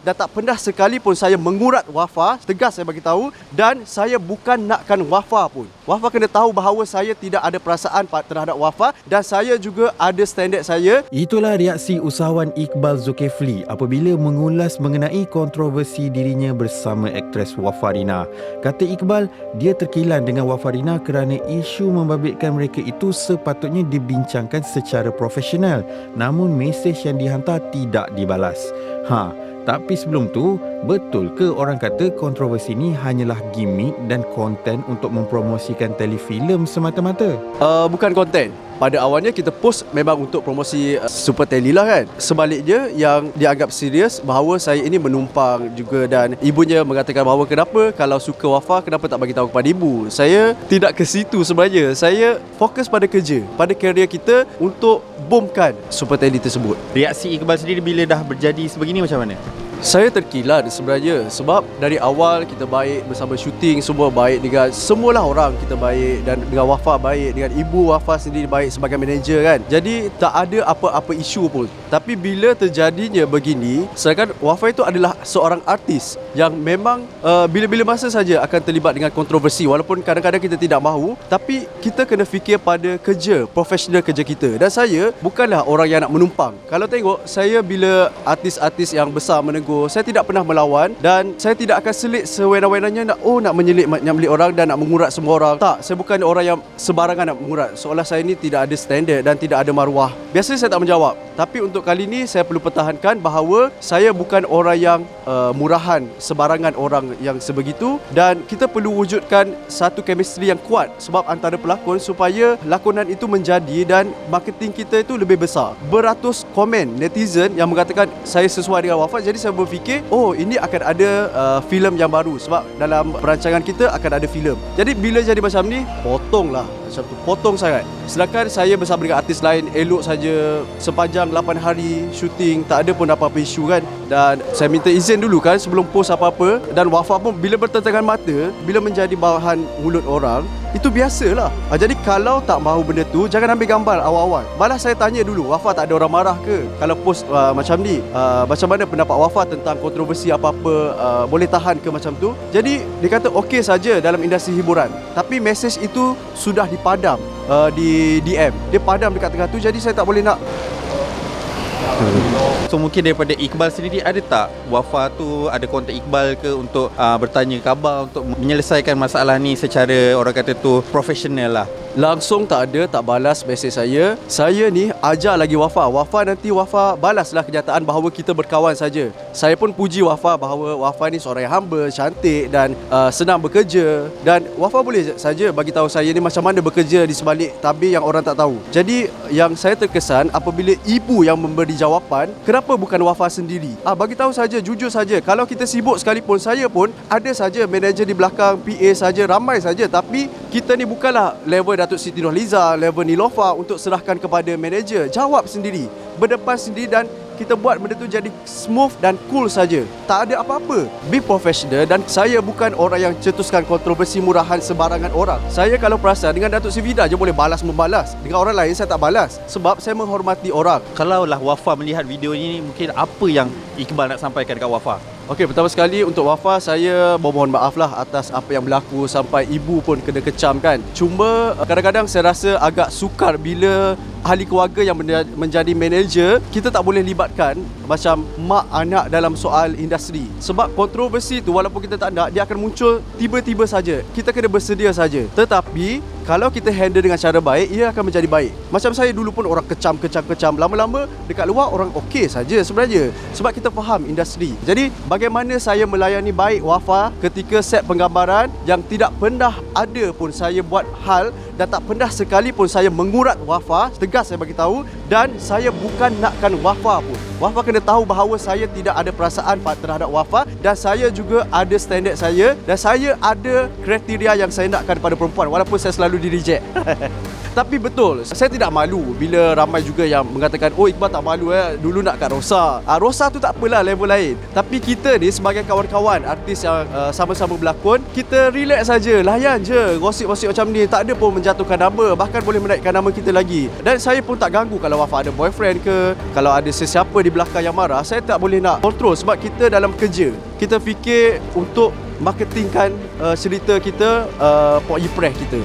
dan tak pernah sekali pun saya mengurat Wafa. Tegas saya bagi tahu, dan saya bukan nakkan Wafa pun. Wafa kena tahu bahawa saya tidak ada perasaan terhadap Wafa dan saya juga ada standard saya. Itulah reaksi usahawan Iqbal Zulkifli apabila mengulas mengenai kontroversi dirinya bersama aktris Wafarina. Kata Iqbal, dia terkilan dengan Wafarina kerana isu membabitkan mereka itu sepatutnya dibincangkan secara profesional, namun mesej yang dihantar tidak dibalas. Tapi sebelum tu, betul ke orang kata kontroversi ni hanyalah gimmick dan konten untuk mempromosikan telefilm semata-mata? Bukan konten. Pada awalnya kita post memang untuk promosi Super Tele lah kan. Sebaliknya yang dianggap serius bahawa saya ini menumpang juga, dan ibunya mengatakan bahawa kenapa kalau suka Wafa kenapa tak bagi tahu kepada ibu. Saya tidak ke situ sebenarnya. Saya fokus pada kerja, pada kerjaya kita untuk boomkan Super Tele tersebut. Reaksi Iqbal sendiri bila dah berjadi sebegini macam mana? Saya terkilan sebenarnya sebab dari awal kita baik bersama syuting, semua baik dengan semualah orang, kita baik, dan dengan Wafa baik, dengan ibu Wafa sendiri baik sebagai manager kan. Jadi tak ada apa-apa isu pun. Tapi bila terjadinya begini, sedangkan Wafa itu adalah seorang artis yang memang bila-bila masa saja akan terlibat dengan kontroversi, walaupun kadang-kadang kita tidak mahu, tapi kita kena fikir pada kerja, profesional kerja kita. Dan saya bukanlah orang yang nak menumpang. Kalau tengok saya bila artis-artis yang besar menegur, saya tidak pernah melawan dan saya tidak akan selit sewenang-wenangnya nak menyelit orang dan nak mengurat semua orang. Tak, saya bukan orang yang sebarangan nak mengurat. Seolah saya ni tidak ada standard dan tidak ada maruah. Biasanya saya tak menjawab. Tapi untuk kali ini saya perlu pertahankan bahawa saya bukan orang yang murahan sebarangan orang yang sebegitu, dan kita perlu wujudkan satu chemistry yang kuat sebab antara pelakon supaya lakonan itu menjadi dan marketing kita itu lebih besar. Beratus komen netizen yang mengatakan saya sesuai dengan Wafa, jadi saya berfikir ini akan ada filem yang baru sebab dalam perancangan kita akan ada filem. Jadi bila jadi macam ni, potonglah macam tu, potong sangat. Sedangkan saya bersama dengan artis lain elok saja sepanjang 8 hari syuting, tak ada pun apa-apa isu kan. Dan saya minta izin dulu kan sebelum post apa-apa, dan Wafa pun bila bertentangan mata, bila menjadi bahan mulut orang, itu biasalah. Jadi kalau tak mahu benda tu, jangan ambil gambar awal-awal. Malah saya tanya dulu, Wafa tak ada orang marah ke kalau post macam ni? Macam mana pendapat Wafa tentang kontroversi apa-apa, boleh tahan ke macam tu? Jadi dia kata okey saja dalam industri hiburan, tapi mesej itu sudah dipadam di DM. Dia padam dekat tengah tu, jadi saya tak boleh nak. So mungkin daripada Iqbal sendiri, ada tak Wafa tu ada kontak Iqbal ke untuk bertanya khabar, untuk menyelesaikan masalah ni secara orang kata tu profesional lah? Langsung tak ada, tak balas mesej saya. Saya ni ajar lagi Wafa. Nanti Wafa balaslah kenyataan bahawa kita berkawan saja. Saya pun puji Wafa bahawa Wafa ni seorang yang humble, cantik dan senang bekerja. Dan Wafa boleh saja bagi tahu saya ni macam mana bekerja di sebalik tabir yang orang tak tahu. Jadi yang saya terkesan apabila ibu yang memberi jawapan, kenapa bukan Wafa sendiri? Bagi tahu saja, jujur saja. Kalau kita sibuk sekalipun, saya pun ada saja manager di belakang, PA saja, ramai saja, tapi kita ni bukanlah level Datuk Siti Nurhaliza, level Nilofa untuk serahkan kepada manager. Jawab sendiri, berdepan sendiri, dan kita buat benda tu jadi smooth dan cool saja. Tak ada apa-apa. Be professional, dan saya bukan orang yang cetuskan kontroversi murahan sebarangan orang. Saya kalau perasan dengan Datuk Sri Vida je boleh balas-membalas. Dengan orang lain saya tak balas sebab saya menghormati orang. Kalaulah Wafa melihat video ini, mungkin apa yang Iqbal nak sampaikan dekat Wafa? Okey, pertama sekali untuk Wafa, saya mohon maaf lah atas apa yang berlaku sampai ibu pun kena kecam kan. Cuma kadang-kadang saya rasa agak sukar bila ahli keluarga yang menjadi manager, kita tak boleh libatkan macam mak anak dalam soal industri. Sebab kontroversi tu walaupun kita tak nak, dia akan muncul tiba-tiba saja. Kita kena bersedia saja. Tetapi kalau kita handle dengan cara baik, ia akan menjadi baik. Macam saya dulu pun orang kecam. Lama-lama dekat luar orang okey saja sebenarnya. Sebab kita faham industri. Jadi bagaimana saya melayani baik Wafa ketika set penggambaran yang tidak pernah ada pun saya buat hal, dan tak pernah sekali pun saya mengurat Wafa. Tegas saya bagi tahu, dan saya bukan nakkan Wafa pun. Wafa kena tahu bahawa saya tidak ada perasaan terhadap Wafa, dan saya juga ada standard saya, dan saya ada kriteria yang saya nakkan pada perempuan walaupun saya selalu di reject. Tapi betul, saya tidak malu bila ramai juga yang mengatakan, oh Iqbal tak malu dulu nak kat Rosa. Rosa tu tak apalah, level lain. Tapi kita ni sebagai kawan-kawan artis yang sama-sama berlakon, kita relax saja, layan je gosip-gosip macam ni. Tak ada pun menjatuhkan nama, bahkan boleh menaikkan nama kita lagi. Dan saya pun tak ganggu kalau Wafa ada boyfriend ke, kalau ada sesiapa di belakang yang marah, saya tak boleh nak kontrol sebab kita dalam kerja. Kita fikir untuk marketingkan cerita kita, impress kita.